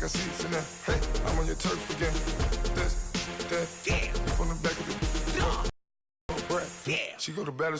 taking seats in there. Hey, I'm on your turf again. This, that, yeah. From the back of the breath. Yeah. She go to battle.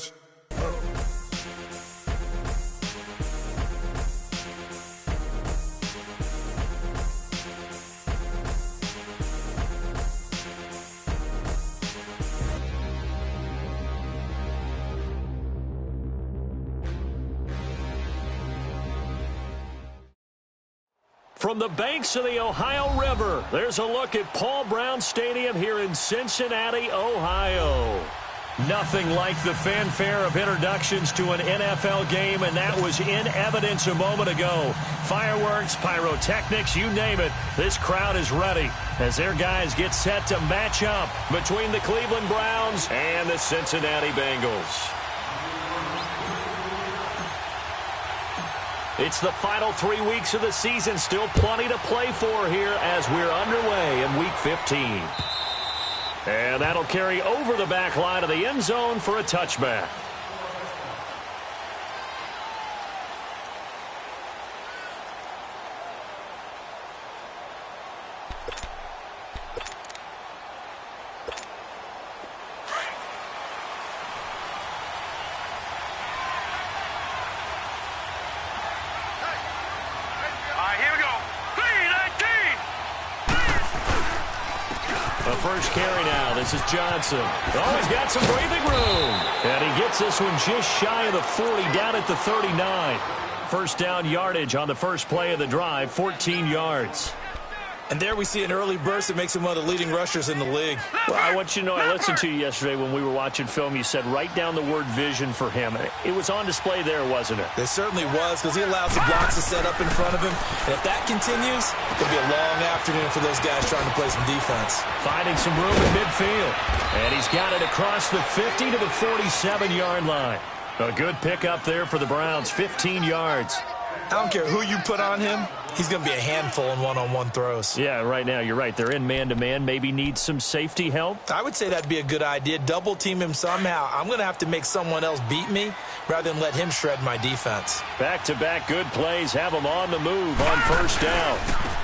From the banks of the Ohio River, there's a look at Paul Brown Stadium here in Cincinnati, Ohio. Nothing like the fanfare of introductions to an NFL game, and that was in evidence a moment ago. Fireworks, pyrotechnics, you name it. This crowd is ready as their guys get set to match up between the Cleveland Browns and the Cincinnati Bengals. It's the final 3 weeks of the season. Still plenty to play for here as we're underway in Week 15. And that'll carry over the back line of the end zone for a touchback. First carry now. This is Johnson. Oh, he's got some breathing room. And he gets this one just shy of the 40, down at the 39. First down yardage on the first play of the drive, 14 yards. And there we see an early burst that makes him one of the leading rushers in the league. Well, I want you to know, I listened to you yesterday when we were watching film. You said write down the word vision for him. It was on display there, wasn't it? It certainly was, because he allows the blocks to set up in front of him. And if that continues, it could be a long afternoon for those guys trying to play some defense. Finding some room in midfield. And he's got it across the 50 to the 47-yard line. A good pickup there for the Browns, 15 yards. I don't care who you put on him. He's going to be a handful in one-on-one throws. Yeah, right now, you're right. They're in man-to-man. Maybe need some safety help. I would say that'd be a good idea. Double-team him somehow. I'm going to have to make someone else beat me rather than let him shred my defense. Back-to-back good plays. Have him on the move on first down.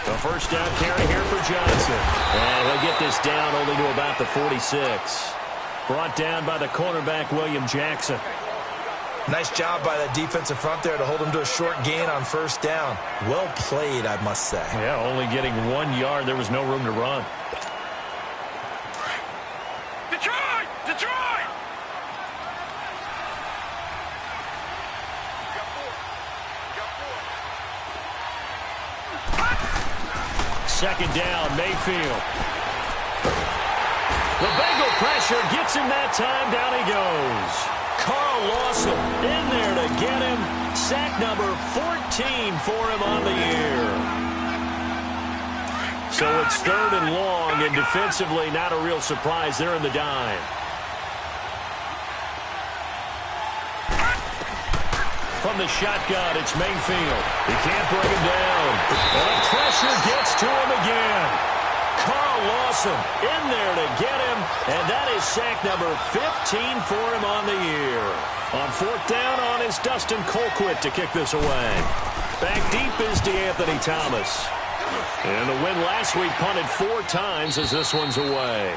The first down carry here for Johnson. And he'll get this down only to about the 46. Brought down by the cornerback, William Jackson. Nice job by that defensive front there to hold him to a short gain on first down. Well played, I must say. Yeah, only getting 1 yard. There was no room to run. Detroit! Detroit! Second down, Mayfield. The Bengal pressure gets him that time. Down he goes. Carl Lawson in there to get him. Sack number 14 for him on the year. So it's third and long, and defensively not a real surprise. They're in the dime. From the shotgun, it's Mayfield. He can't bring him down. And the pressure gets to him again. Carl Lawson in there to get him, and that is sack number 15 for him on the year. On fourth down on is Dustin Colquitt to kick this away. Back deep is DeAnthony Thomas. And the win last week punted 4 times as this one's away.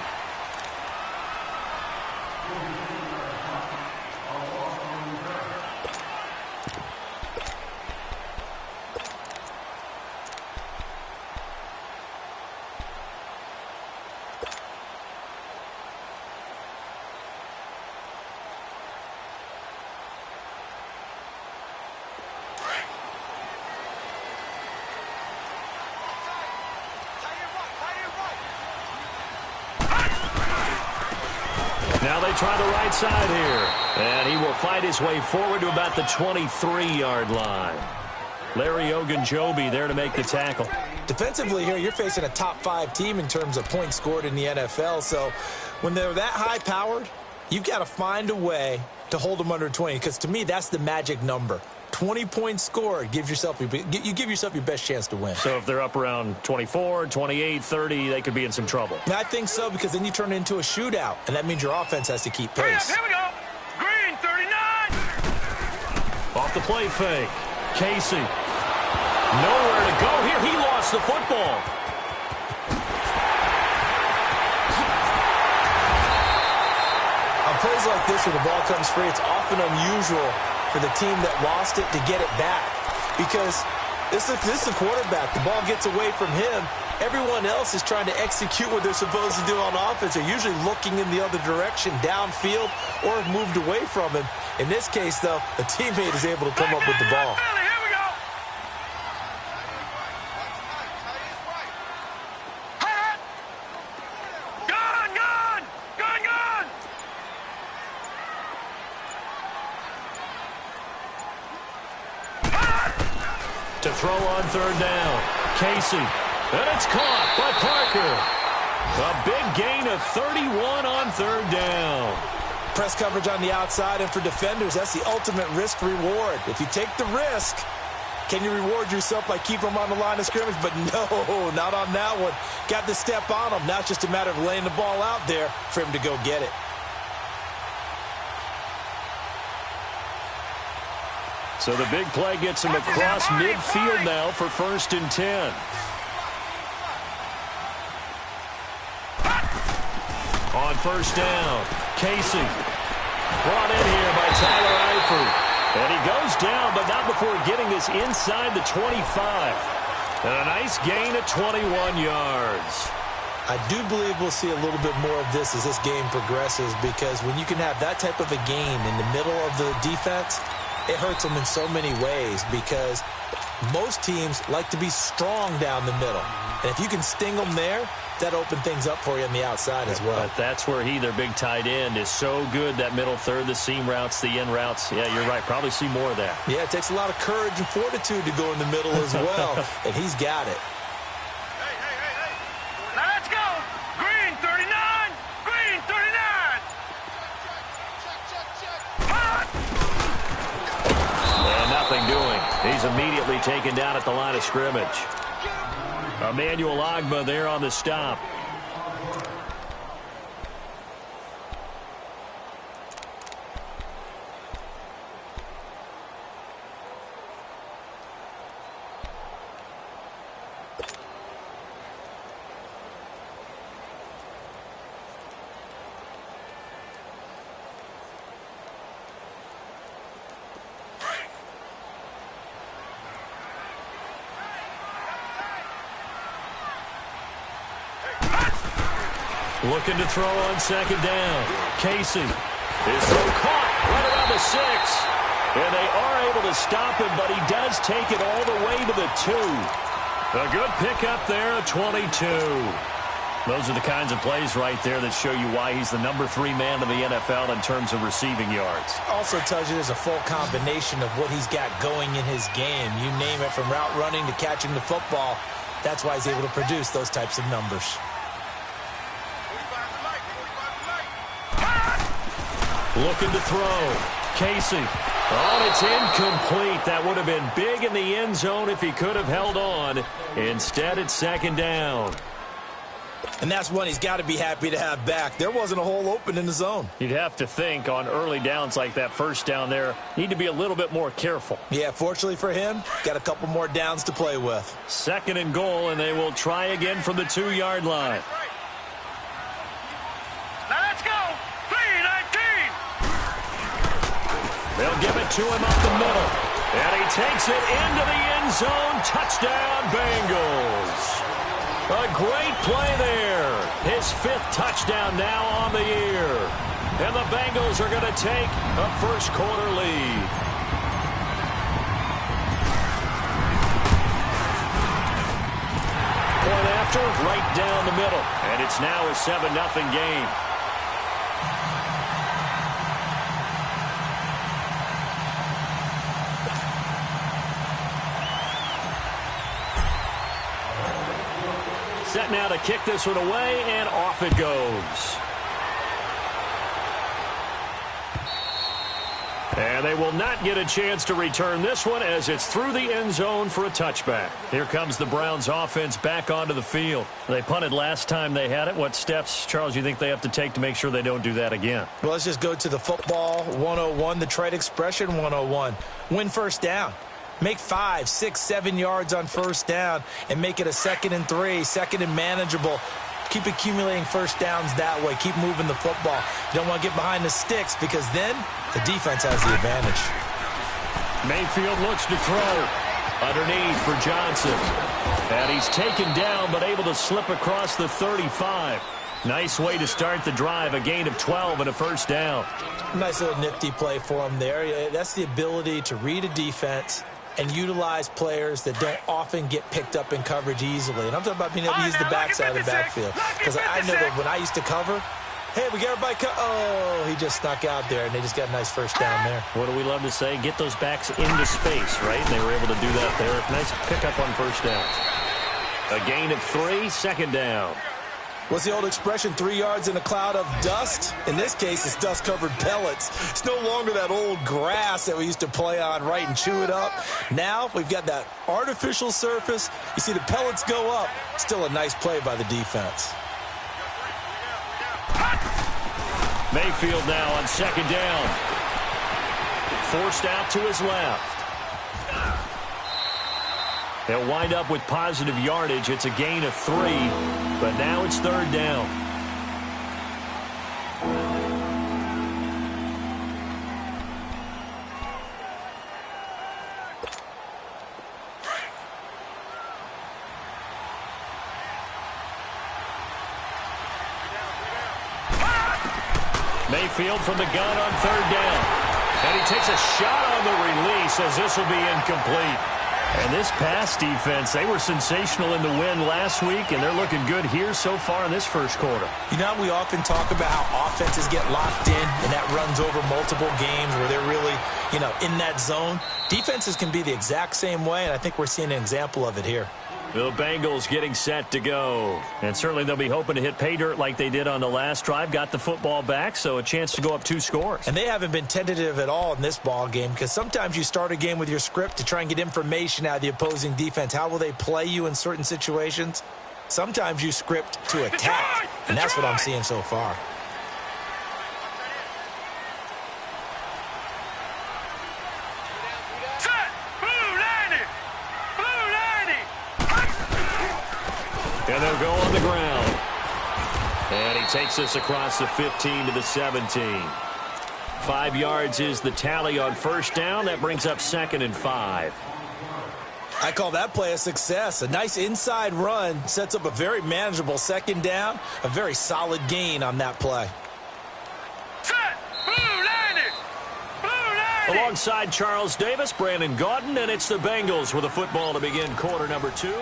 Now they try the right side here. And he will fight his way forward to about the 23-yard line. Larry Ogunjobi there to make the tackle. Defensively here, you're facing a top-5 team in terms of points scored in the NFL. So when they're that high-powered, you've got to find a way to hold them under 20. Because to me, that's the magic number. 20 points scored, you give yourself your best chance to win. So if they're up around 24, 28, 30, they could be in some trouble. I think so, because then you turn it into a shootout, and that means your offense has to keep pace. Here we go. Green, 39. Off the play fake. Casey. Nowhere to go here. He lost gets the football. On plays like this where the ball comes free, it's often unusual for the team that lost it to get it back. Because this is the quarterback. The ball gets away from him. Everyone else is trying to execute what they're supposed to do on offense. They're usually looking in the other direction, downfield, or have moved away from him. In this case, though, a teammate is able to come up with the ball. Here we go. Gone, gone, gone, gone. To throw on third down. Casey. And it's caught by Parker. A big gain of 31 on third down. Press coverage on the outside, and for defenders, that's the ultimate risk-reward. If you take the risk, can you reward yourself by keeping them on the line of scrimmage? But no, not on that one. Got the step on him. Now it's just a matter of laying the ball out there for him to go get it. So the big play gets him across midfield now for 1st and 10. On first down, Casey. Brought in here by Tyler Eifert. And he goes down, but not before getting this inside the 25. And a nice gain of 21 yards. I do believe we'll see a little bit more of this as this game progresses, because when you can have that type of a gain in the middle of the defense, it hurts them in so many ways, because most teams like to be strong down the middle. And if you can sting them there, that opens things up for you on the outside as well. But that's where their big tight end, is so good. That middle third, the seam routes, the in routes. Yeah, you're right. Probably see more of that. Yeah, it takes a lot of courage and fortitude to go in the middle as well. And he's got it. Hey. Now let's go. Green 39. Green 39. And nothing doing. He's immediately taken down at the line of scrimmage. Emmanuel Agba there on the stop. Looking to throw on second down. Casey is so caught right around the 6. And they are able to stop him, but he does take it all the way to the 2. A good pickup there, a 22. Those are the kinds of plays right there that show you why he's the number 3 man in the NFL in terms of receiving yards. Also tells you there's a full combination of what he's got going in his game. You name it, from route running to catching the football. That's why he's able to produce those types of numbers. Looking to throw. Casey. Oh, it's incomplete. That would have been big in the end zone if he could have held on. Instead, it's second down. And that's one he's got to be happy to have back. There wasn't a hole open in the zone. You'd have to think on early downs like that, first down there, need to be a little bit more careful. Yeah, fortunately for him, got a couple more downs to play with. 2nd and goal, and they will try again from the 2-yard line. Now let's go. 3-19. They'll give it to him up the middle. And he takes it into the end zone. Touchdown, Bengals. A great play there. His 5th touchdown now on the year. And the Bengals are going to take a first-quarter lead. Point after, right down the middle. And it's now a 7-0 game. Set now to kick this one away, and off it goes. And they will not get a chance to return this one as it's through the end zone for a touchback. Here comes the Browns offense back onto the field. They punted last time they had it. What steps, Charles, you think they have to take to make sure they don't do that again? Well, let's just go to the football 101, the trade expression 101. Win first down. Make 5, 6, 7 yards on first down and make it a 2nd and 3, 2nd and manageable. Keep accumulating first downs that way. Keep moving the football. You don't want to get behind the sticks because then the defense has the advantage. Mayfield looks to throw. Underneath for Johnson. And he's taken down but able to slip across the 35. Nice way to start the drive. A gain of 12 and a first down. Nice little nifty play for him there. That's the ability to read a defense and utilize players that don't often get picked up in coverage easily. And I'm talking about being able to use the backside of the backfield. Because I know that when I used to cover, hey, we got everybody oh, he just snuck out there, and they just got a nice first down there. What do we love to say? Get those backs into space, right? And they were able to do that there. Nice pickup on first down. A gain of 3, 2nd down. What's the old expression, 3 yards in a cloud of dust? In this case, it's dust-covered pellets. It's no longer that old grass that we used to play on, right, and chew it up. Now we've got that artificial surface. You see the pellets go up. Still a nice play by the defense. Mayfield now on 2nd down. Forced out to his left. They'll wind up with positive yardage. It's a gain of 3, but now it's 3rd down. Mayfield from the gun on 3rd down. And he takes a shot on the release as this will be incomplete. And this pass defense, they were sensational in the win last week, and they're looking good here so far in this first quarter. You know, we often talk about how offenses get locked in, and that runs over multiple games where they're really, in that zone. Defenses can be the exact same way, and I think we're seeing an example of it here. The Bengals getting set to go. And certainly they'll be hoping to hit pay dirt like they did on the last drive. Got the football back, so a chance to go up 2 scores. And they haven't been tentative at all in this ball game because sometimes you start a game with your script to try and get information out of the opposing defense. How will they play you in certain situations? Sometimes you script to attack, and that's what I'm seeing so far. And they'll go on the ground. And he takes this across the 15 to the 17. 5 yards is the tally on first down. That brings up 2nd and 5. I call that play a success. A nice inside run sets up a very manageable 2nd down. A very solid gain on that play. Alongside Charles Davis, Brandon Gaudin, and it's the Bengals with a football to begin quarter number 2.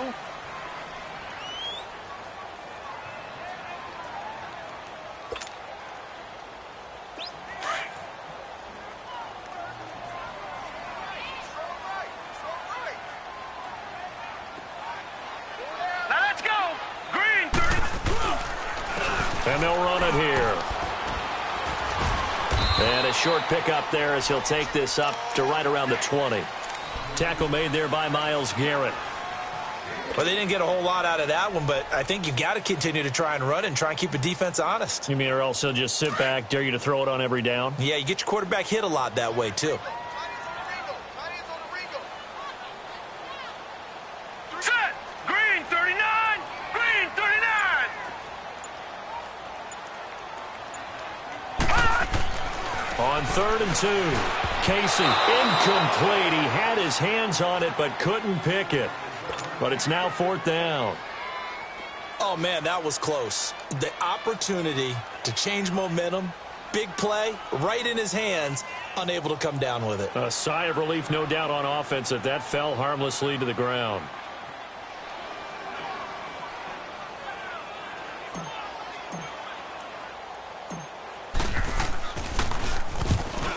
And they'll run it here. And a short pickup there as he'll take this up to right around the 20. Tackle made there by Myles Garrett. Well, they didn't get a whole lot out of that one, but I think you've got to continue to try and run and try and keep the defense honest. You mean or else he'll just sit back, dare you to throw it on every down? Yeah, you get your quarterback hit a lot that way, too. On 3rd and 2, Casey, incomplete. He had his hands on it but couldn't pick it. But it's now 4th down. Oh, man, that was close. The opportunity to change momentum, big play, right in his hands, unable to come down with it. A sigh of relief, no doubt, on offense that fell harmlessly to the ground.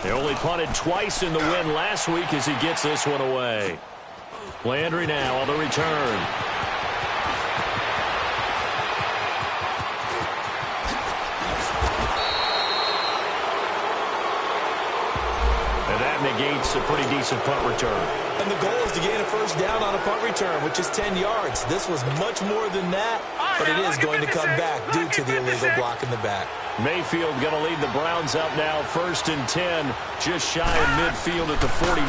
They only punted twice in the win last week as he gets this one away. Landry now on the return. And that negates a pretty decent punt return. And the goal is to gain a first down on a punt return, which is 10 yards. This was much more than that, but it is going to come back due to the illegal block in the back. Mayfield going to lead the Browns up now 1st and 10, just shy of midfield at the 49.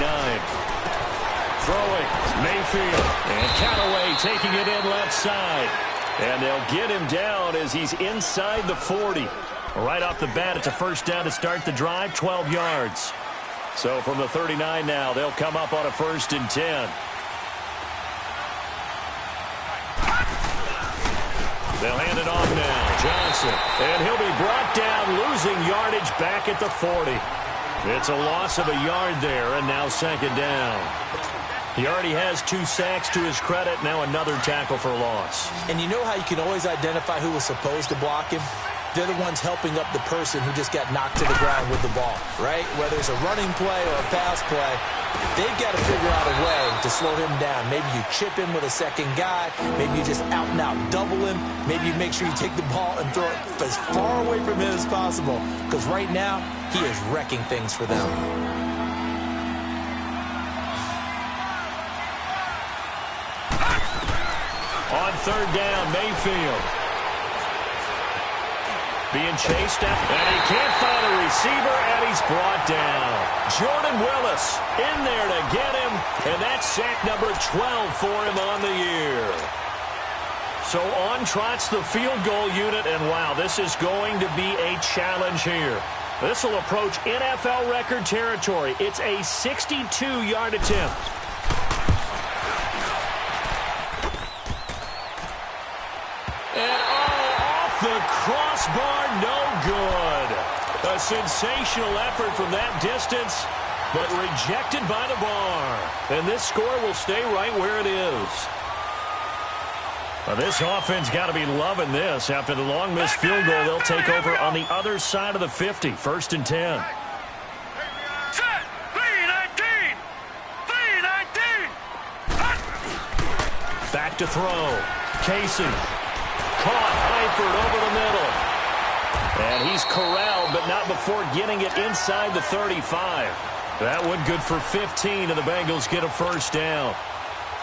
Throwing, Mayfield. And Callaway taking it in left side. And they'll get him down as he's inside the 40. Right off the bat, it's a first down to start the drive, 12 yards. So from the 39 now, they'll come up on a 1st and 10. They'll hand it off now. Johnson. And he'll be brought down, losing yardage back at the 40. It's a loss of a yard there, and now 2nd down. He already has 2 sacks to his credit. Now another tackle for loss. And you know how you can always identify who was supposed to block him? They're the ones helping up the person who just got knocked to the ground with the ball, right? Whether it's a running play or a pass play, they've got to figure out a way to slow him down. Maybe you chip him with a second guy. Maybe you just out-and-out double him. Maybe you make sure you take the ball and throw it as far away from him as possible. Because right now, he is wrecking things for them. On 3rd down, Mayfield. Being chased at, and he can't find a receiver, and he's brought down. Jordan Willis in there to get him, and that's sack number 12 for him on the year. So on trots the field goal unit, and wow, this is going to be a challenge here. This will approach NFL record territory. It's a 62-yard attempt. The crossbar, no good. A sensational effort from that distance, but rejected by the bar. And this score will stay right where it is. Well, this offense got to be loving this. After the long missed field goal, they'll take over on the other side of the 50, 1st and 10. Set. 3-19. 3-19. Back to throw. Casey. Caught Eifert over the middle. And he's corralled, but not before getting it inside the 35. That one good for 15, and the Bengals get a 1st down.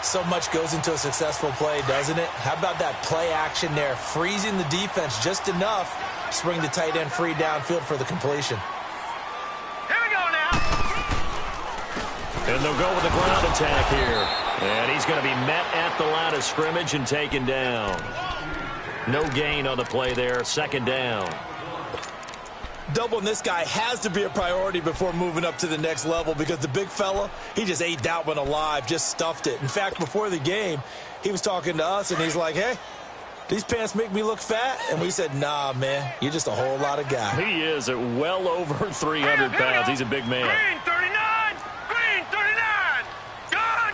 So much goes into a successful play, doesn't it? How about that play action there? Freezing the defense just enough to bring the tight end free downfield for the completion. Here we go now. And they'll go with the ground attack here. And he's going to be met at the line of scrimmage and taken down. No gain on the play there, 2nd down. Doubling this guy has to be a priority before moving up to the next level because the big fella, he just ate that one alive, just stuffed it. In fact, before the game, he was talking to us, and he's like, hey, these pants make me look fat? And we said, nah, man, you're just a whole lot of guy. He is at well over 300 pounds. He's a big man. Green 39. Green 39. Gone.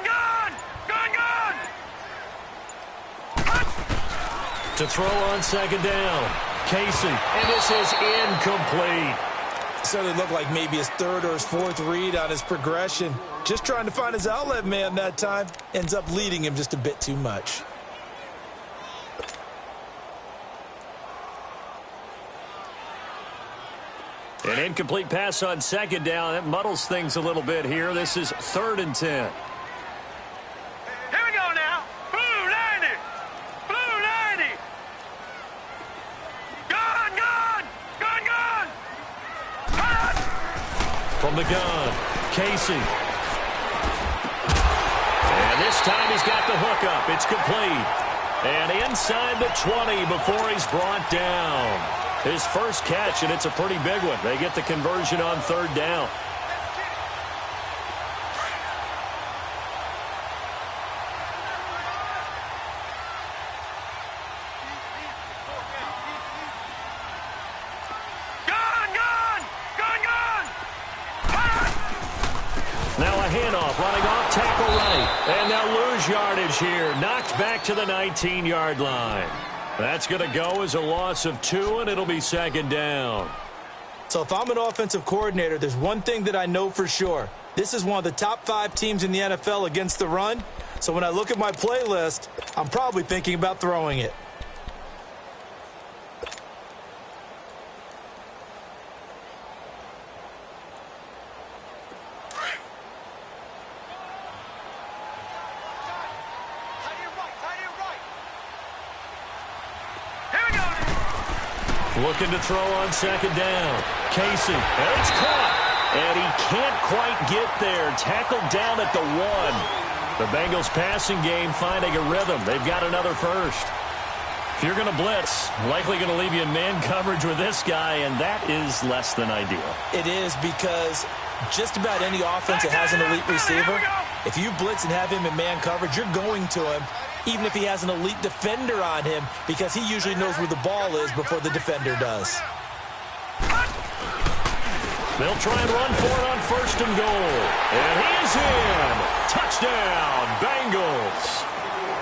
To throw on 2nd down. Casey, and this is incomplete. So it looked like maybe his 3rd or his 4th read on his progression. Just trying to find his outlet man that time. Ends up leading him just a bit too much. An incomplete pass on 2nd down. That muddles things a little bit here. This is 3rd and 10. From the gun, Casey. And this time he's got the hookup. It's complete. And inside the 20 before he's brought down. His first catch, and it's a pretty big one. They get the conversion on 3rd down. Handoff, running off, tackle right. And they'll lose yardage here. Knocked back to the 19-yard line. That's going to go as a loss of 2, and it'll be 2nd down. So if I'm an offensive coordinator, there's one thing that I know for sure. This is one of the top 5 teams in the NFL against the run. So when I look at my playlist, I'm probably thinking about throwing it. Looking to throw on 2nd down. Casey, and it's caught. And he can't quite get there. Tackled down at the 1. The Bengals passing game finding a rhythm. They've got another first. If you're going to blitz, likely going to leave you in man coverage with this guy, and that is less than ideal. It is, because just about any offense that has an elite receiver, if you blitz and have him in man coverage, you're going to him, even if he has an elite defender on him, because he usually knows where the ball is before the defender does. They'll try and run for it on first and goal. And he is in. Touchdown, Bengals.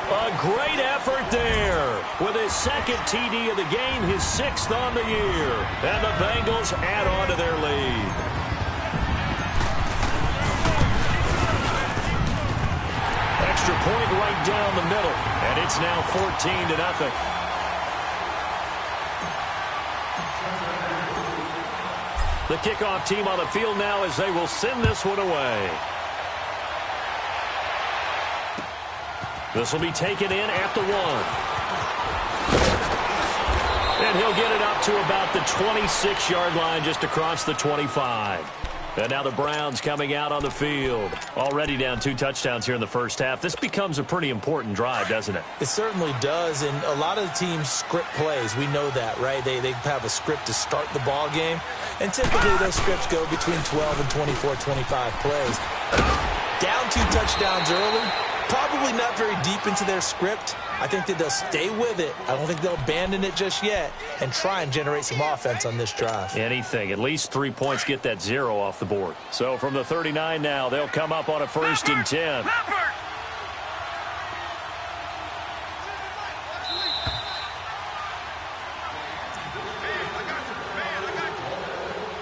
A great effort there. With his second TD of the game, his 6th on the year. And the Bengals add on to their lead. Extra point right down the middle. And it's now 14-0. The kickoff team on the field now as they will send this one away. This will be taken in at the 1. And he'll get it up to about the 26-yard line, just across the 25. And now the Browns coming out on the field. Already down 2 touchdowns here in the first half. This becomes a pretty important drive, doesn't it? It certainly does, and a lot of the teams script plays. We know that, right? They have a script to start the ball game, and typically those scripts go between 12 and 24, 25 plays. Down 2 touchdowns early, probably not very deep into their script. I think that they'll stay with it. I don't think they'll abandon it just yet and try and generate some offense on this drive. Anything. At least 3 points, get that 0 off the board. So from the 39 now, they'll come up on a 1st and 10.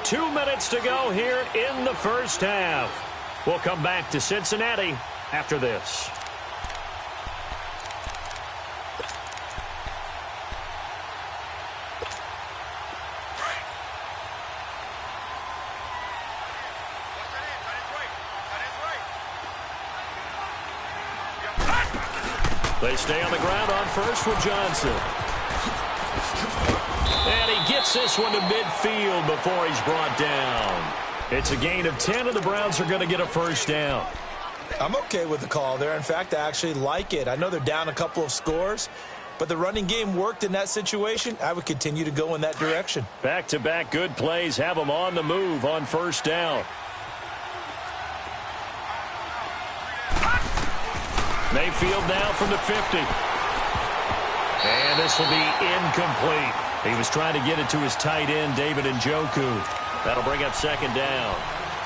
2 minutes to go here in the first half. We'll come back to Cincinnati after this. They stay on the ground on first with Johnson. And he gets this one to midfield before he's brought down. It's a gain of 10, and the Browns are going to get a first down. I'm okay with the call there. In fact, I actually like it. I know they're down a couple of scores, but the running game worked in that situation. I would continue to go in that direction. Back-to-back good plays have them on the move on first down. Mayfield now from the 50. And this will be incomplete. He was trying to get it to his tight end, David Njoku. That'll bring up second down.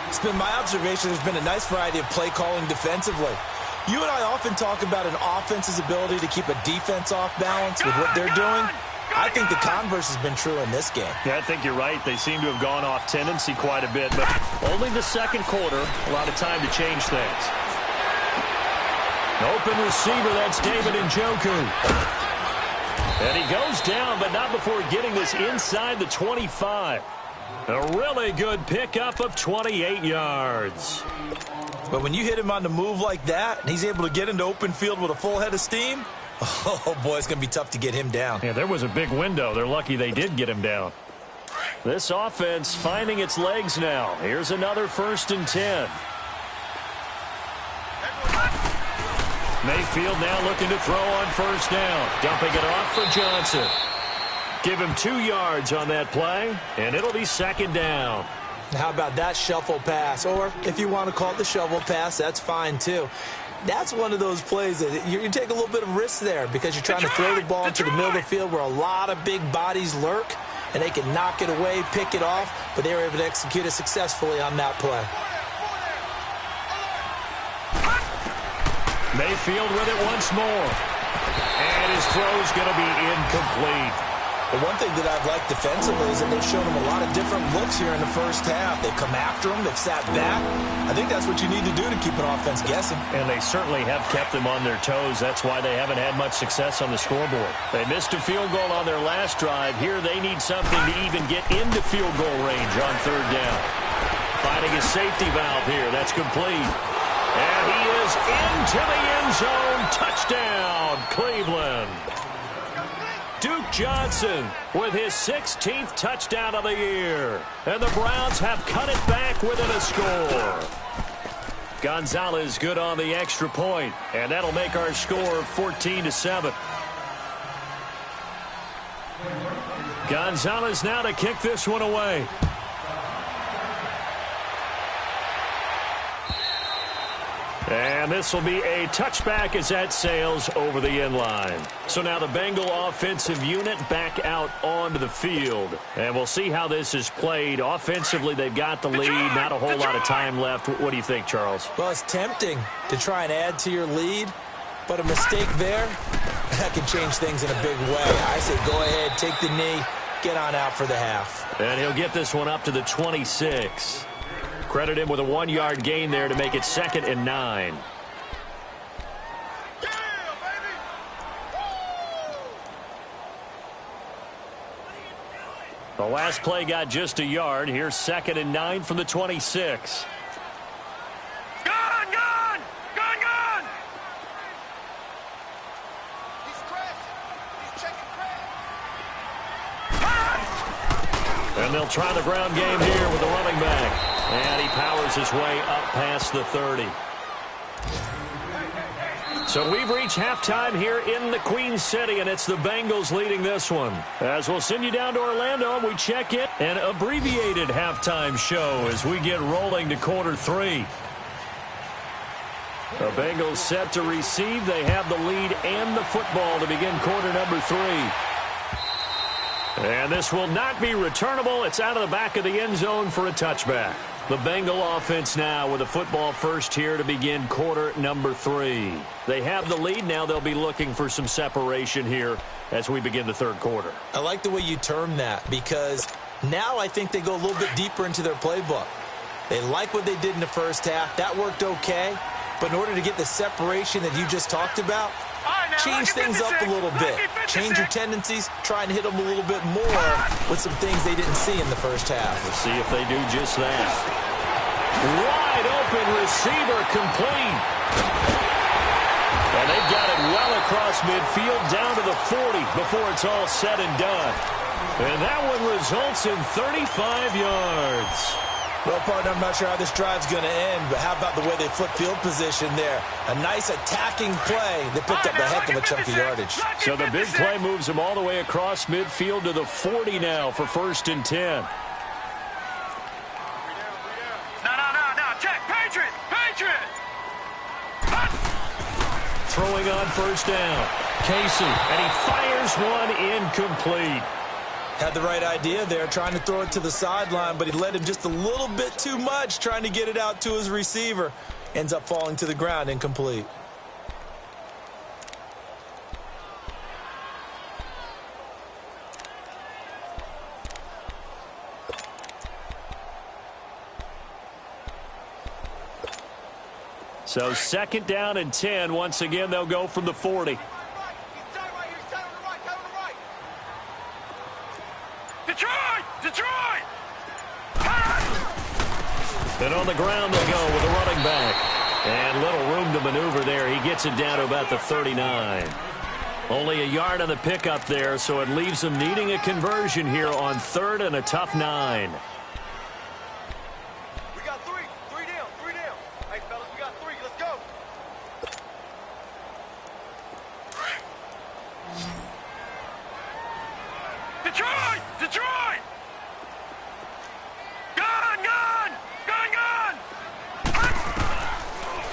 It's been my observation there's been a nice variety of play calling defensively. You and I often talk about an offense's ability to keep a defense off balance with what they're doing. I think the converse has been true in this game. Yeah, I think you're right. They seem to have gone off tendency quite a bit, but only the second quarter, a lot of time to change things. Open receiver, that's David Njoku. And he goes down, but not before getting this inside the 25. A really good pickup of 28 yards. But when you hit him on the move like that, and he's able to get into open field with a full head of steam, oh, boy, it's going to be tough to get him down. Yeah, there was a big window. They're lucky they did get him down. This offense finding its legs now. Here's another 1st and 10. Mayfield now looking to throw on first down. Dumping it off for Johnson. Give him 2 yards on that play, and it'll be second down. How about that shuffle pass? Or if you want to call it the shovel pass, that's fine too. That's one of those plays that you take a little bit of risk there because you're trying to throw the ball into the middle of the field where a lot of big bodies lurk, and they can knock it away, pick it off, but they were able to execute it successfully on that play. Mayfield with it once more. And his throw's going to be incomplete. The one thing that I've liked defensively is that they've shown him a lot of different looks here in the first half. They've come after him. They've sat back. I think that's what you need to do to keep an offense guessing. And they certainly have kept them on their toes. That's why they haven't had much success on the scoreboard. They missed a field goal on their last drive. Here they need something to even get into field goal range on third down. Finding a safety valve here. That's complete. And he is into the end zone. Touchdown, Cleveland. Duke Johnson with his 16th touchdown of the year. And the Browns have cut it back within a score. Gonzalez good on the extra point, and that'll make our score 14-7. Gonzalez now to kick this one away. And this will be a touchback as that sails over the end line. So now the Bengal offensive unit back out onto the field. And we'll see how this is played. Offensively, they've got the lead. Not a whole lot of time left. What do you think, Charles? Well, it's tempting to try and add to your lead, but a mistake there, that can change things in a big way. I say go ahead, take the knee, get on out for the half. And he'll get this one up to the 26. Credit him with a 1-yard gain there to make it 2nd and 9. The last play got just a yard. Here's 2nd and 9 from the 26. Gone, gone, gone, gone. He's checking And they'll try the ground game here with the running back. And he powers his way up past the 30. So we've reached halftime here in the Queen City, and it's the Bengals leading this one. As we'll send you down to Orlando, and we check in an abbreviated halftime show as we get rolling to quarter 3. The Bengals set to receive. They have the lead and the football to begin quarter number 3. And this will not be returnable. It's out of the back of the end zone for a touchback. The Bengal offense now with a football first here to begin quarter number 3. They have the lead. Now they'll be looking for some separation here as we begin the third quarter. I like the way you term that, because now I think they go a little bit deeper into their playbook. They like what they did in the first half. That worked okay. But in order to get the separation that you just talked about, change things up a little bit. Change your tendencies. Try and hit them a little bit more with some things they didn't see in the first half. We'll see if they do just that. Wide open receiver complete. And they've got it well across midfield down to the 40 before it's all said and done. And that one results in 35 yards. Well, partner, I'm not sure how this drive's going to end, but how about the way they flip field position there? A nice attacking play that picked up a heck of a chunk of yardage. So the big play moves them all the way across midfield to the 40 now for 1st and 10. No. Check. Patriot. Throwing on 1st down. Casey, and he fires one incomplete. Had the right idea there, trying to throw it to the sideline, but he led him just a little bit too much, trying to get it out to his receiver. Ends up falling to the ground, incomplete. So 2nd down and 10. Once again, they'll go from the 40. Detroit! And on the ground they'll go with the running back. And little room to maneuver there. He gets it down to about the 39. Only a yard on the pickup there, so it leaves them needing a conversion here on 3rd and a tough 9. We got 3 down. Hey, fellas, we got 3. Let's go. Detroit! Gone!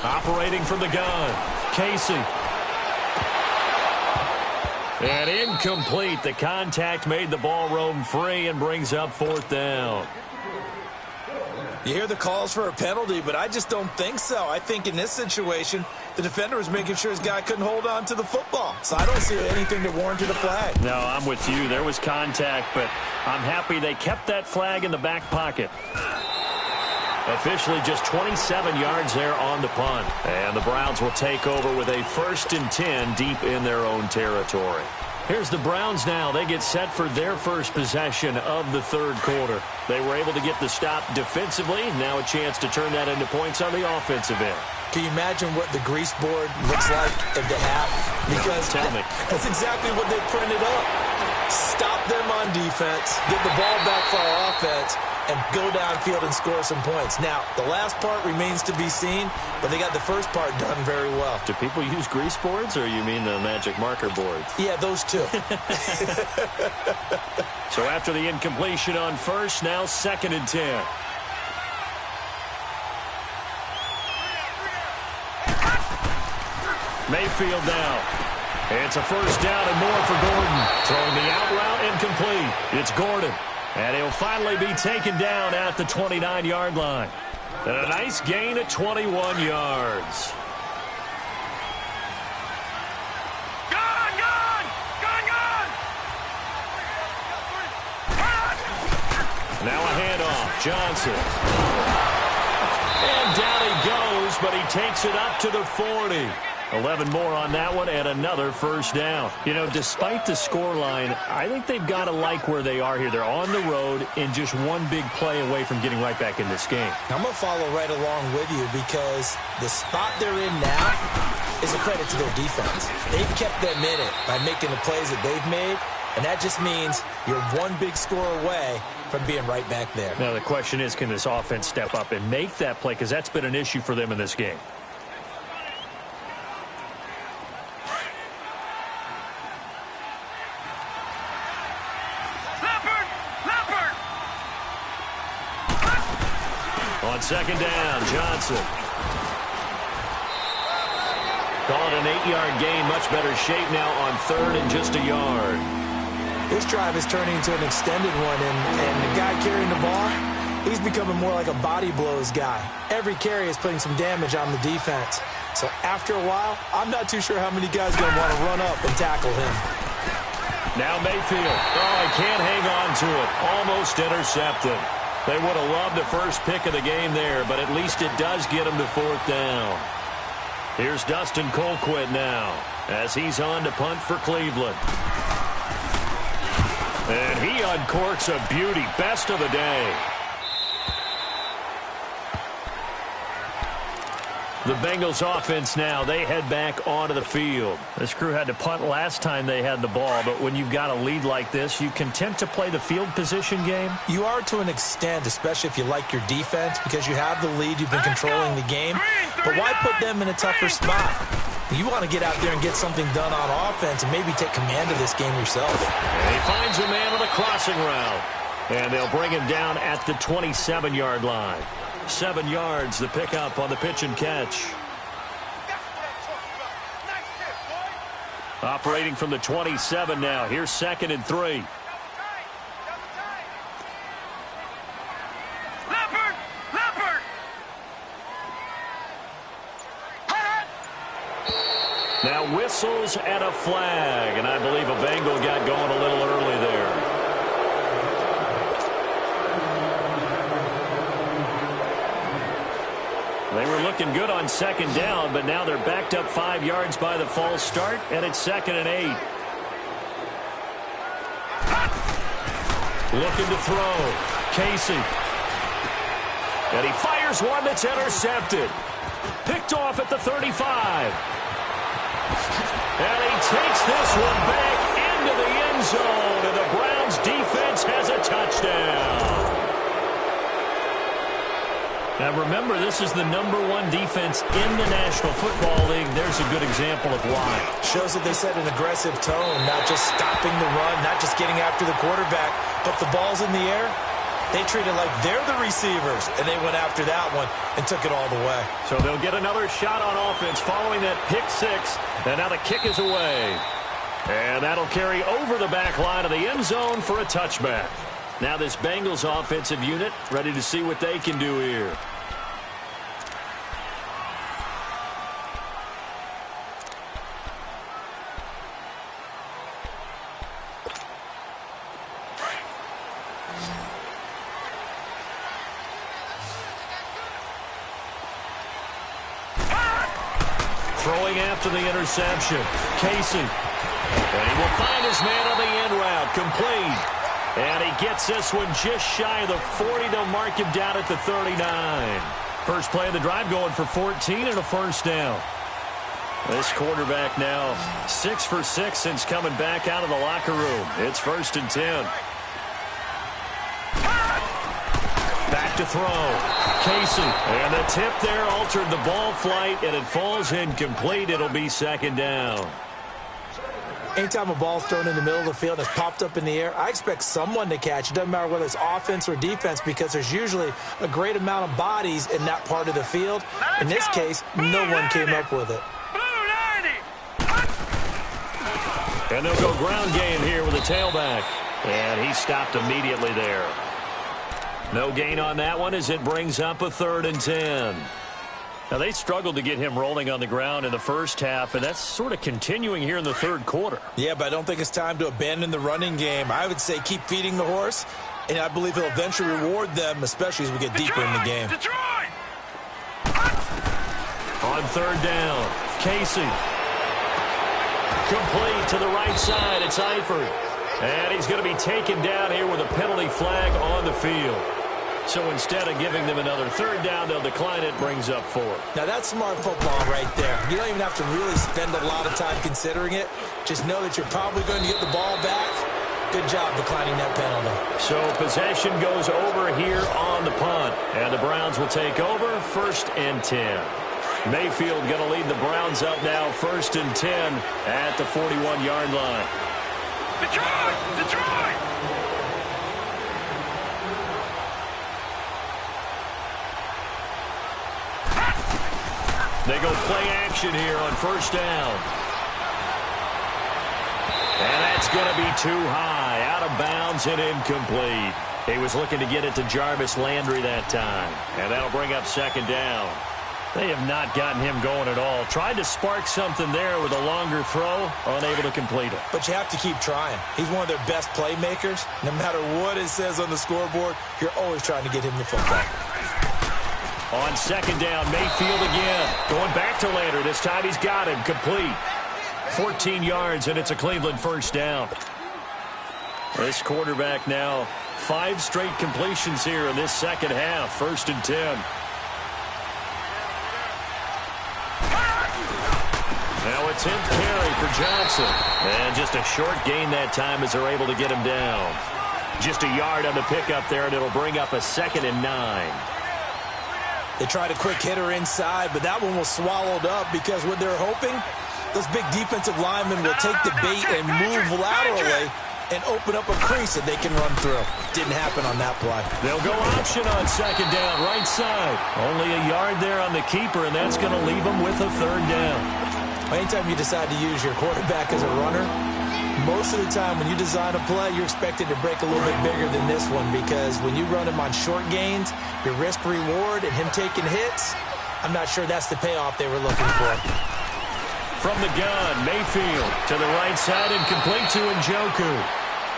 Operating from the gun. Casey. And incomplete. The contact made the ball roam free and brings up 4th down. You hear the calls for a penalty, but I just don't think so. I think in this situation, the defender was making sure his guy couldn't hold on to the football. So I don't see anything that warranted a flag. No, I'm with you. There was contact, but I'm happy they kept that flag in the back pocket. Officially just 27 yards there on the punt. And the Browns will take over with a 1st and 10 deep in their own territory. Here's the Browns now. They get set for their first possession of the third quarter. They were able to get the stop defensively. Now a chance to turn that into points on the offensive end. Can you imagine what the grease board looks like at the half? Because Tell me. That's exactly what they printed up. Stop them on defense, get the ball back for our offense, and go downfield and score some points. Now, the last part remains to be seen, but they got the first part done very well. Do people use grease boards, or you mean the magic marker boards? Yeah, those two. So after the incompletion on first, now 2nd and 10. Mayfield now. It's a first down and more for Gordon. Throwing the out route incomplete. It's Gordon. And he'll finally be taken down at the 29-yard line. And a nice gain at 21 yards. Now a handoff. Johnson. And down he goes, but he takes it up to the 40. 11 more on that one and another first down. You know, despite the scoreline, I think they've got to like where they are here. They're on the road and just one big play away from getting right back in this game. I'm going to follow right along with you because the spot they're in now is a credit to their defense. They've kept them in it by making the plays that they've made, and that just means you're one big score away from being right back there. Now the question is, can this offense step up and make that play? Because that's been an issue for them in this game. On 2nd down, Johnson. Call it an 8-yard gain. Much better shape now on 3rd and just a yard. This drive is turning into an extended one, and the guy carrying the ball, he's becoming more like a body blows guy. Every carry is putting some damage on the defense. So after a while, I'm not too sure how many guys are going to want to run up and tackle him. Now Mayfield. Oh, he can't hang on to it. Almost intercepted. They would have loved the first pick of the game there, but at least it does get them to 4th down. Here's Dustin Colquitt now as he's on to punt for Cleveland. And he uncorks a beauty. Best of the day. The Bengals offense now, they head back onto the field. This crew had to punt last time they had the ball, but when you've got a lead like this, you content to play the field position game? You are to an extent, especially if you like your defense, because you have the lead, you've been controlling the game. But why put them in a tougher spot? You want to get out there and get something done on offense and maybe take command of this game yourself. And he finds a man on the crossing route. And they'll bring him down at the 27-yard line. 7 yards, the pickup on the pitch and catch. Operating from the 27 now. Here's 2nd and 3. Now whistles and a flag, and I believe a Bengal got going a little early there. They were looking good on 2nd down, but now they're backed up 5 yards by the false start, and it's 2nd and 8. Looking to throw. Casey. And he fires one that's intercepted. Picked off at the 35. And he takes this one back into the end zone, and the Browns defense has a touchdown. Now remember, this is the #1 defense in the National Football League. There's a good example of why. Shows that they set an aggressive tone, not just stopping the run, not just getting after the quarterback, but the ball's in the air. They treat it like they're the receivers, and they went after that one and took it all the way. So they'll get another shot on offense following that pick 6, and now the kick is away. And that'll carry over the back line of the end zone for a touchback. Now this Bengals offensive unit ready to see what they can do here. Throwing after the interception. Casey. And he will find his man on the end route. Complete. And he gets this one just shy of the 40. They'll mark him down at the 39. First play of the drive going for 14 and a first down. This quarterback now 6 for 6 since coming back out of the locker room. It's 1st and 10. back to throw. Casey. And the tip there altered the ball flight, and it falls incomplete. It'll be second down. Anytime a ball's thrown in the middle of the field and it's popped up in the air, I expect someone to catch. It doesn't matter whether it's offense or defense because there's usually a great amount of bodies in that part of the field. In this case, no one came up with it. And they'll go ground game here with a tailback. And he stopped immediately there. No gain on that one as it brings up a 3rd and 10. Now, they struggled to get him rolling on the ground in the first half, and that's sort of continuing here in the third quarter. Yeah, but I don't think it's time to abandon the running game. I would say keep feeding the horse, and I believe he'll eventually reward them, especially as we get deeper in the game. On 3rd down, Casey. Complete to the right side. It's Eifert. And he's going to be taken down here with a penalty flag on the field. So instead of giving them another 3rd down, they'll decline it, brings up 4. Now, that's smart football right there. You don't even have to really spend a lot of time considering it. Just know that you're probably going to get the ball back. Good job declining that penalty. So possession goes over here on the punt. And the Browns will take over 1st and 10. Mayfield going to lead the Browns up now 1st and 10 at the 41-yard line. Detroit! Detroit! They go play action here on 1st down. And that's going to be too high. Out of bounds and incomplete. He was looking to get it to Jarvis Landry that time. And that'll bring up 2nd down. They have not gotten him going at all. Tried to spark something there with a longer throw. Unable to complete it. But you have to keep trying. He's one of their best playmakers. No matter what it says on the scoreboard, you're always trying to get him the football. On 2nd down, Mayfield again. Going back to Landry. This time he's got him. Complete. 14 yards, and it's a Cleveland 1st down. This quarterback now 5 straight completions here in this second half. 1st and 10. Now a 10th carry for Johnson. And just a short gain that time as they're able to get him down. Just a yard on the pickup there, and it'll bring up a 2nd and 9. They tried a quick hitter inside, but that one was swallowed up because what they're hoping, those big defensive linemen will take the bait and move laterally and open up a crease that they can run through. Didn't happen on that play. They'll go option on 2nd down, right side. Only a yard there on the keeper, and that's going to leave them with a 3rd down. Anytime you decide to use your quarterback as a runner, most of the time when you design a play, you're expected to break a little bit bigger than this one because when you run him on short gains, your risk-reward and him taking hits, I'm not sure that's the payoff they were looking for. From the gun, Mayfield to the right side and complete to Njoku.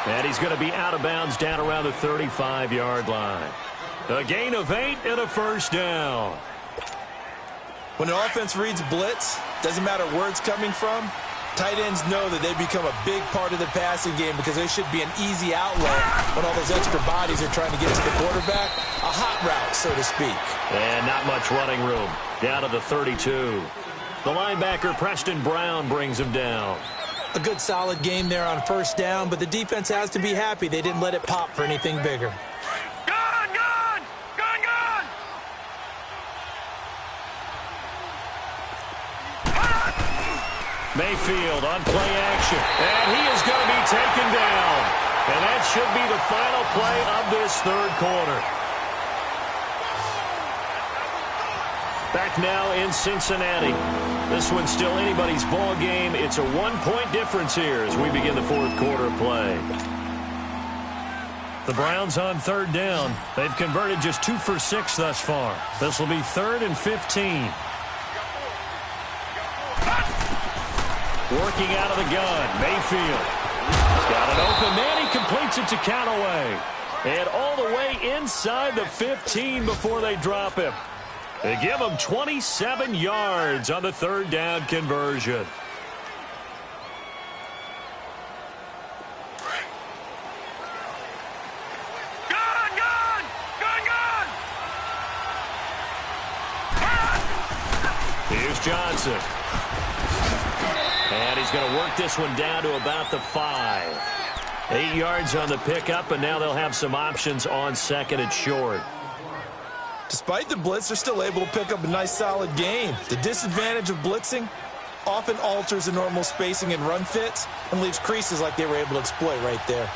And he's going to be out of bounds down around the 35-yard line. A gain of 8 and a 1st down. When an offense reads blitz, doesn't matter where it's coming from, tight ends know that they become a big part of the passing game because they should be an easy outlet when all those extra bodies are trying to get to the quarterback. A hot route, so to speak. And not much running room. Down to the 32. The linebacker, Preston Brown, brings him down. A good solid game there on 1st down, but the defense has to be happy they didn't let it pop for anything bigger. Gun! Gun! Gun! Gun! Mayfield on play action. And he is going to be taken down. And that should be the final play of this 3rd quarter. Back now in Cincinnati. This one's still anybody's ball game. It's a 1-point difference here as we begin the 4th quarter of play. The Browns on 3rd down. They've converted just 2 for 6 thus far. This will be 3rd and 15. Working out of the gun, Mayfield. He's got it open, man. He completes it to Callaway. And all the way inside the 15 before they drop him. They give him 27 yards on the 3rd down conversion. Gun! Gun! Gun! Gun! Here's Johnson. And he's going to work this one down to about the 5. 8 yards on the pickup, and now they'll have some options on 2nd and short. Despite the blitz, they're still able to pick up a nice, solid gain. The disadvantage of blitzing often alters the normal spacing and run fits and leaves creases like they were able to exploit right there.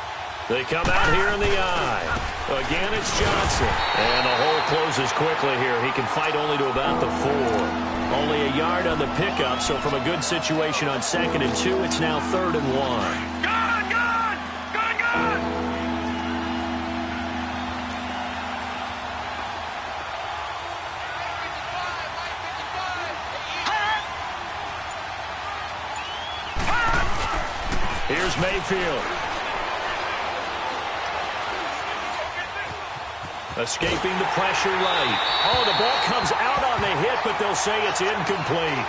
They come out here in the eye. Again, it's Johnson. And the hole closes quickly here. He can fight only to about the 4. Only a yard on the pickup, so from a good situation on 2nd and 2, it's now 3rd and 1. Here's Mayfield. Escaping the pressure right. Oh, the ball comes out on the hit, but they'll say it's incomplete.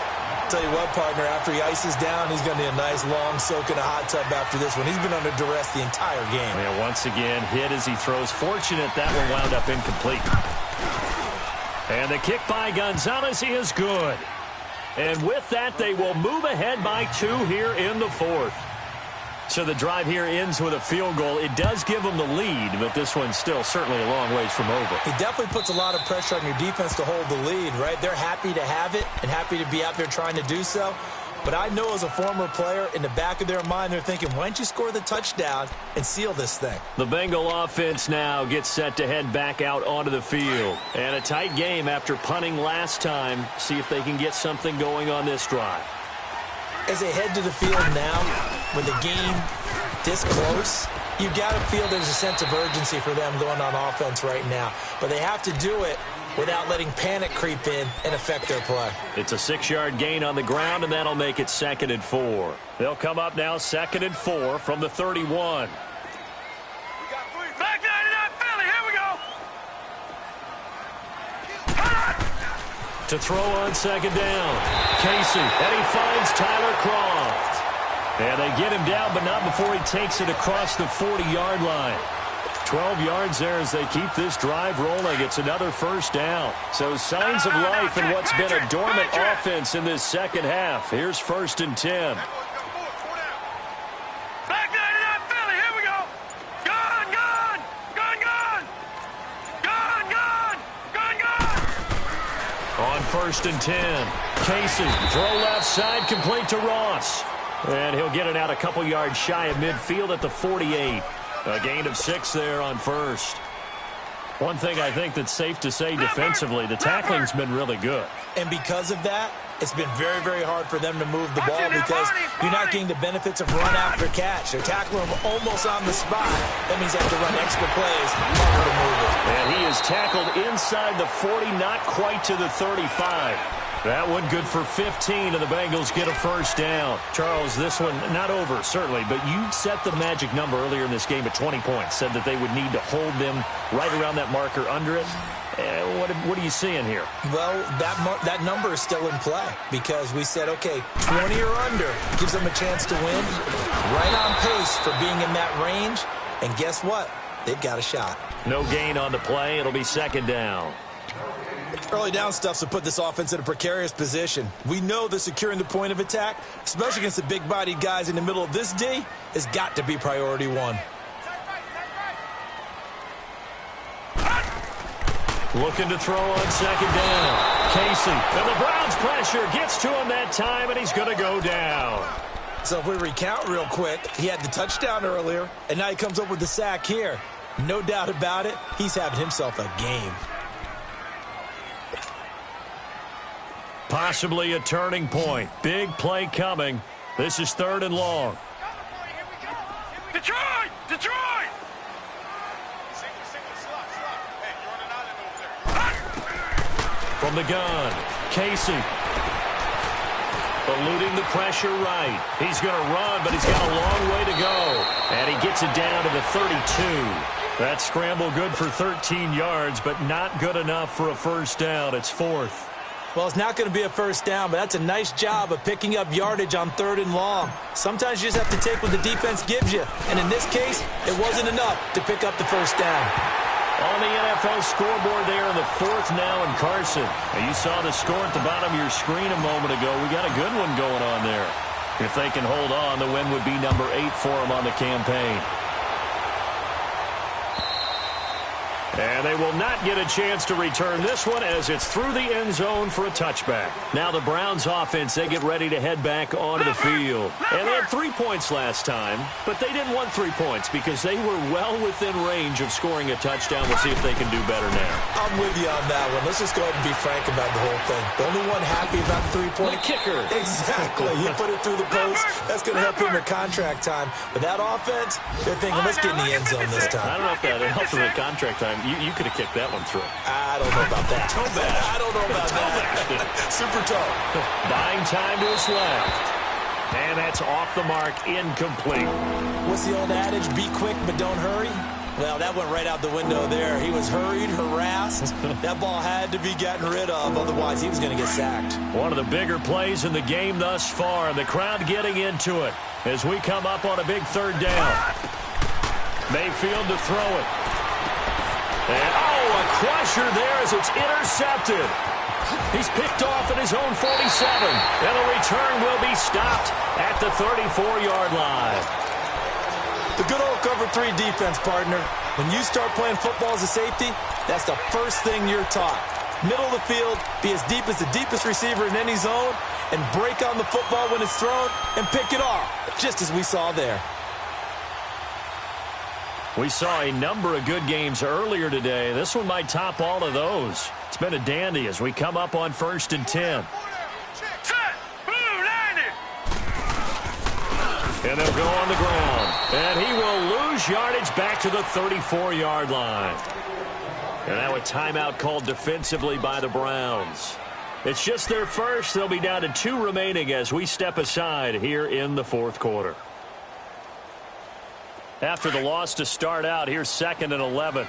Tell you what, partner, after he ices down, he's going to need a nice long soak in a hot tub after this one. He's been under duress the entire game. Yeah, once again, hit as he throws. Fortunate that one wound up incomplete. And the kick by Gonzalez is good. And with that, they will move ahead by 2 here in the 4th. So the drive here ends with a field goal. It does give them the lead, but this one's still certainly a long ways from over. It definitely puts a lot of pressure on your defense to hold the lead, right? They're happy to have it and happy to be out there trying to do so. But I know as a former player, in the back of their mind, they're thinking, why don't you score the touchdown and seal this thing? The Bengal offense now gets set to head back out onto the field. And a tight game after punting last time. See if they can get something going on this drive. As they head to the field now, with the game this close, you got to feel there's a sense of urgency for them going on offense right now. But they have to do it without letting panic creep in and affect their play. It's a 6-yard gain on the ground, and that'll make it 2nd and 4. They'll come up now 2nd and 4 from the 31. Back 99 Philly, here we go. To throw on 2nd down. Casey, and he finds Tyler Croft. And they get him down, but not before he takes it across the 40-yard line. 12 yards there as they keep this drive rolling. It's another 1st down. So signs of life in what's been a dormant offense in this second half. Here's 1st and 10. Back 99 Philly, here we go. Gun, gun, gun, gun. Gun, gun, gun, gun. On 1st and 10, Casey, throw left side, complete to Ross. And he'll get it out a couple yards shy of midfield at the 48. A gain of 6 there on 1st. One thing I think that's safe to say defensively, the tackling's been really good. And because of that, it's been very, very hard for them to move the ball because you're not getting the benefits of run after catch. They're tackling them almost on the spot. That means they have to run extra plays harder to move it. And he is tackled inside the 40, not quite to the 35. That one good for 15, and the Bengals get a 1st down. Charles, this one not over, certainly, but you set the magic number earlier in this game at 20 points, said that they would need to hold them right around that marker under it. What are you seeing here? Well, that number is still in play because we said, okay, 20 or under gives them a chance to win. Right on pace for being in that range, and guess what? They've got a shot. No gain on the play. It'll be 2nd down. Early down stuff's to put this offense in a precarious position. We know that securing the point of attack, especially against the big-bodied guys in the middle of this D, has got to be priority 1. Looking to throw on 2nd down. Casey, and the Browns pressure gets to him that time, and he's going to go down. So if we recount real quick, he had the touchdown earlier, and now he comes up with the sack here. No doubt about it, he's having himself a game. Possibly a turning point. Big play coming. This is 3rd and long. Detroit! Detroit! From the gun, Casey. Eluding the pressure right. He's going to run, but he's got a long way to go. And he gets it down to the 32. That scramble good for 13 yards, but not good enough for a 1st down. It's 4th. Well, it's not going to be a 1st down, but that's a nice job of picking up yardage on 3rd and long. Sometimes you just have to take what the defense gives you, and in this case, it wasn't enough to pick up the 1st down. On the NFL scoreboard there in the 4th now in Carson. Now you saw the score at the bottom of your screen a moment ago. We got a good one going on there. If they can hold on, the win would be number 8 for them on the campaign. And they will not get a chance to return this one as it's through the end zone for a touchback. Now the Browns offense, they get ready to head back onto the field. And they had 3 points last time, but they didn't want 3 points because they were well within range of scoring a touchdown. We'll see if they can do better now. I'm with you on that one. Let's just go ahead and be frank about the whole thing. The only one happy about the 3-point kicker. Exactly. He put it through the post. That's going to help him in contract time. But that offense, they're thinking, let's get in the end zone this time. I don't know if that helped him in contract time. You could have kicked that one through. I don't know about that. Toe bash. I don't know about that. Super toe. Buying time to his left. And that's off the mark, incomplete. What's the old adage? Be quick, but don't hurry. Well, that went right out the window there. He was hurried, harassed. That ball had to be gotten rid of. Otherwise, he was going to get sacked. One of the bigger plays in the game thus far. And the crowd getting into it as we come up on a big third down. Mayfield to throw it. And, a crusher there as it's intercepted. He's picked off at his own 47. And the return will be stopped at the 34-yard line. The good old cover 3 defense, partner. When you start playing football as a safety, that's the first thing you're taught. Middle of the field, be as deep as the deepest receiver in any zone, and break on the football when it's thrown and pick it off, just as we saw there. We saw a number of good games earlier today. This one might top all of those. It's been a dandy as we come up on 1st and 10. And they'll go on the ground. And he will lose yardage back to the 34-yard line. And now a timeout called defensively by the Browns. It's just their first. They'll be down to 2 remaining as we step aside here in the 4th quarter. After the loss to start out, here's 2nd and 11.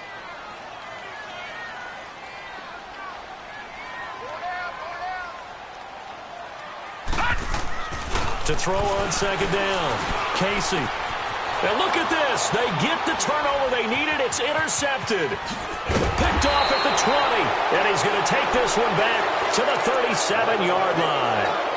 To throw on 2nd down. Casey. And look at this. They get the turnover they needed. It's intercepted. Picked off at the 20. And he's going to take this one back to the 37-yard line.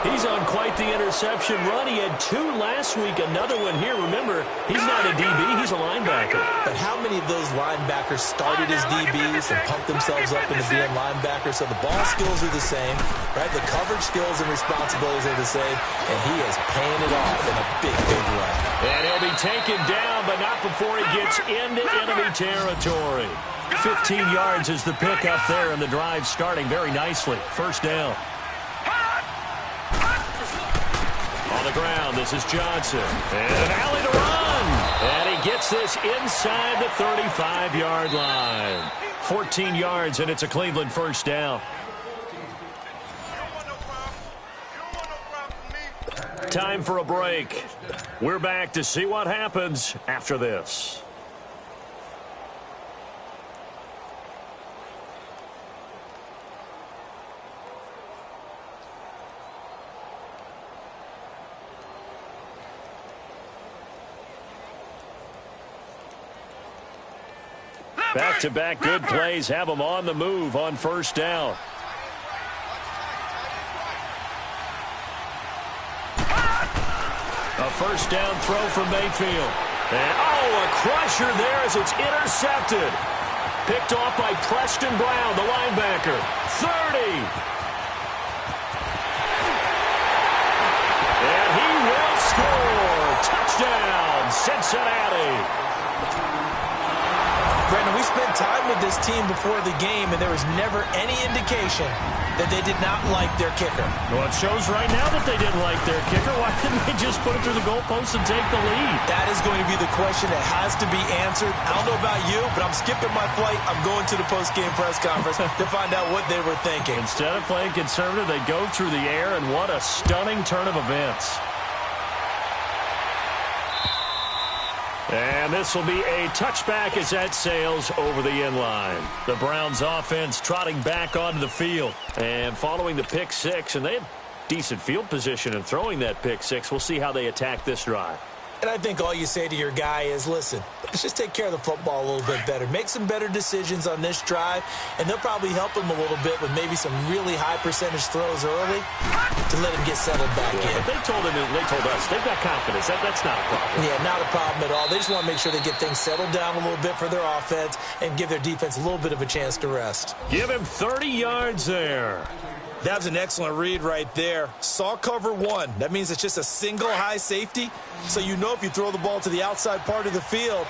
He's on quite the interception run. He had 2 last week, another one here. Remember, he's not a DB, he's a linebacker. But how many of those linebackers started as DBs and pumped themselves up into being linebackers? So the ball skills are the same, right? The coverage skills and responsibilities are the same, and he is paying it off in a big, big way. And he'll be taken down, but not before he gets into enemy territory. 15 yards is the pickup there, and the drive starting very nicely. 1st down. On the ground, this is Johnson. And an alley to run. And he gets this inside the 35-yard line. 14 yards, and it's a Cleveland 1st down. Time for a break. We're back to see what happens after this. Back-to-back good plays have them on the move on 1st down. A 1st down throw from Mayfield. And, a crusher there as it's intercepted. Picked off by Preston Brown, the linebacker. 30. And he will score. Touchdown, Cincinnati. Brandon, we spent time with this team before the game, and there was never any indication that they did not like their kicker. Well, it shows right now that they didn't like their kicker. Why didn't they just put it through the goalpost and take the lead? That is going to be the question that has to be answered. I don't know about you, but I'm skipping my flight. I'm going to the post-game press conference to find out what they were thinking. Instead of playing conservative, they go through the air, and what a stunning turn of events. And this will be a touchback as that sails over the end line. The Browns offense trotting back onto the field and following the pick 6. And they had decent field position in throwing that pick 6. We'll see how they attack this drive. And I think all you say to your guy is, listen, let's just take care of the football a little bit better. Make some better decisions on this drive, and they'll probably help him a little bit with maybe some really high percentage throws early to let him get settled back in. But they told us, they've got confidence. That's not a problem. Yeah, not a problem at all. They just want to make sure they get things settled down a little bit for their offense and give their defense a little bit of a chance to rest. Give him 30 yards there. That was an excellent read right there. Saw cover one. That means it's just a single high safety. So you know if you throw the ball to the outside part of the field,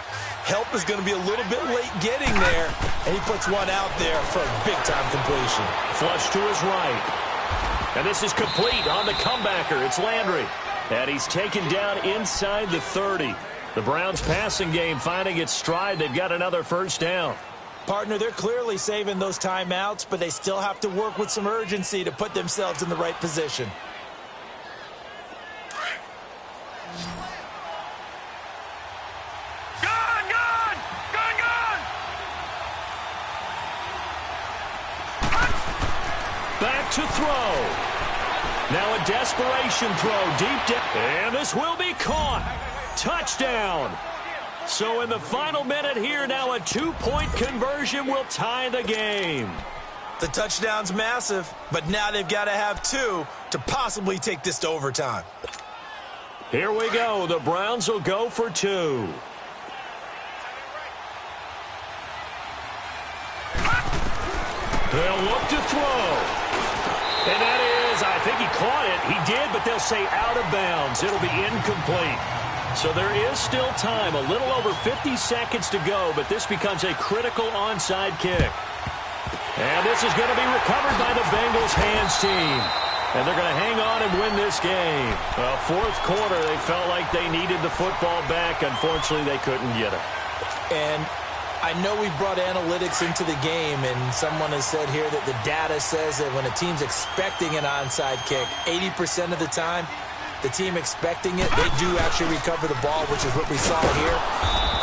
help is going to be a little bit late getting there. And he puts one out there for a big-time completion. Flush to his right. And this is complete on the comebacker. It's Landry. And he's taken down inside the 30. The Browns passing game finding its stride. They've got another first down. Partner, they're clearly saving those timeouts, but they still have to work with some urgency to put themselves in the right position. Gone! Gone! Gone! Gone! Back to throw. Now a desperation throw deep down. And this will be caught. Touchdown. So in the final minute here, now a 2-point conversion will tie the game. The touchdown's massive, but now they've got to have two to possibly take this to overtime. Here we go. The Browns will go for two. They'll look to throw. And that is, I think he caught it. He did, but they'll say out of bounds. It'll be incomplete. So there is still time, a little over 50 seconds to go, but this becomes a critical onside kick. And this is going to be recovered by the Bengals hands team. And they're going to hang on and win this game. Well, fourth quarter, they felt like they needed the football back. Unfortunately, they couldn't get it. And I know we brought analytics into the game, and someone has said here that the data says that when a team's expecting an onside kick, 80% of the time, the team expecting it, they do actually recover the ball, which is what we saw here.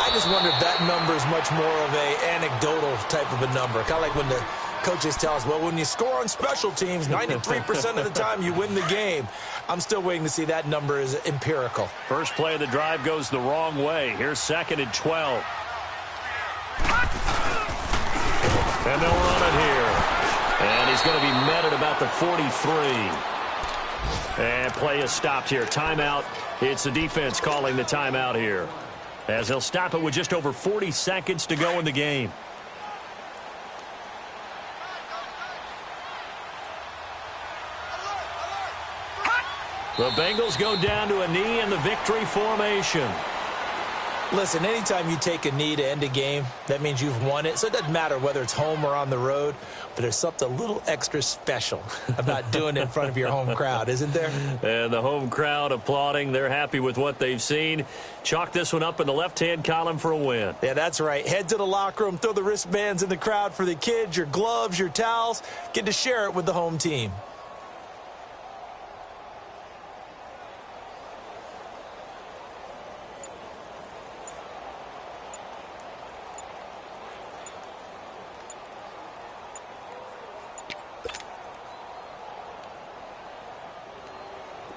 I just wonder if that number is much more of a anecdotal type of a number. Kind of like when the coaches tell us, well, when you score on special teams, 93% of the time you win the game. I'm still waiting to see that number is empirical. First play of the drive goes the wrong way. Here's 2nd and 12. And they'll run it here. And he's going to be met at about the 43. And play is stopped here. Timeout. It's the defense calling the timeout here, as they'll stop it with just over 40 seconds to go in the game. The Bengals go down to a knee in the victory formation. Listen, anytime you take a knee to end a game, that means you've won it. So it doesn't matter whether it's home or on the road, but there's something a little extra special about doing it in front of your home crowd, isn't there? And the home crowd applauding. They're happy with what they've seen. Chalk this one up in the left-hand column for a win. Yeah, that's right. Head to the locker room, throw the wristbands in the crowd for the kids, your gloves, your towels. Get to share it with the home team.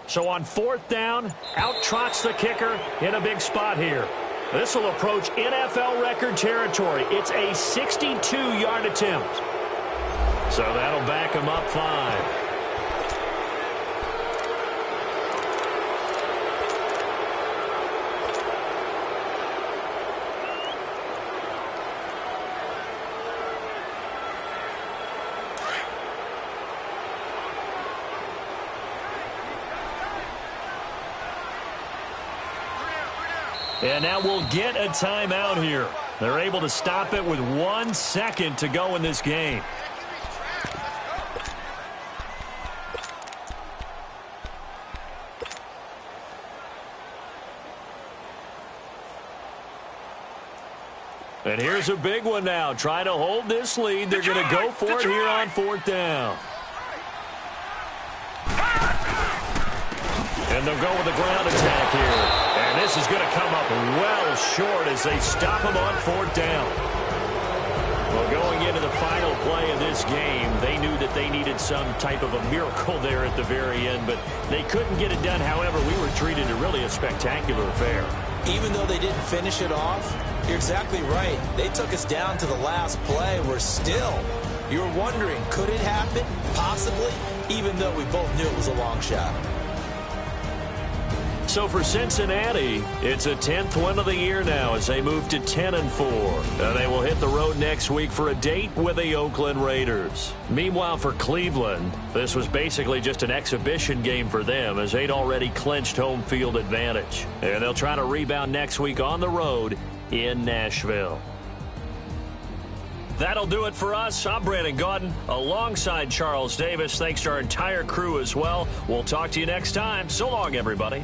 So on 4th down, out trots the kicker in a big spot here. This will approach NFL record territory. It's a 62-yard attempt. So that'll back him up 5. And now we'll get a timeout here. They're able to stop it with 1 second to go in this game. And here's a big one now. Trying to hold this lead. They're going to go for it here on 4th down. And they'll go with the ground attack here. And this is going to come up well short as they stop him on 4th down. Well, going into the final play of this game, they knew that they needed some type of a miracle there at the very end, but they couldn't get it done. However, we were treated to really a spectacular affair. Even though they didn't finish it off, you're exactly right. They took us down to the last play. We're still, you're wondering, could it happen? Possibly, even though we both knew it was a long shot. So for Cincinnati, it's a 10th win of the year now as they move to 10-4. And they will hit the road next week for a date with the Oakland Raiders. Meanwhile, for Cleveland, this was basically just an exhibition game for them as they'd already clinched home field advantage. And they'll try to rebound next week on the road in Nashville. That'll do it for us. I'm Brandon Gaudin alongside Charles Davis. Thanks to our entire crew as well. We'll talk to you next time. So long, everybody.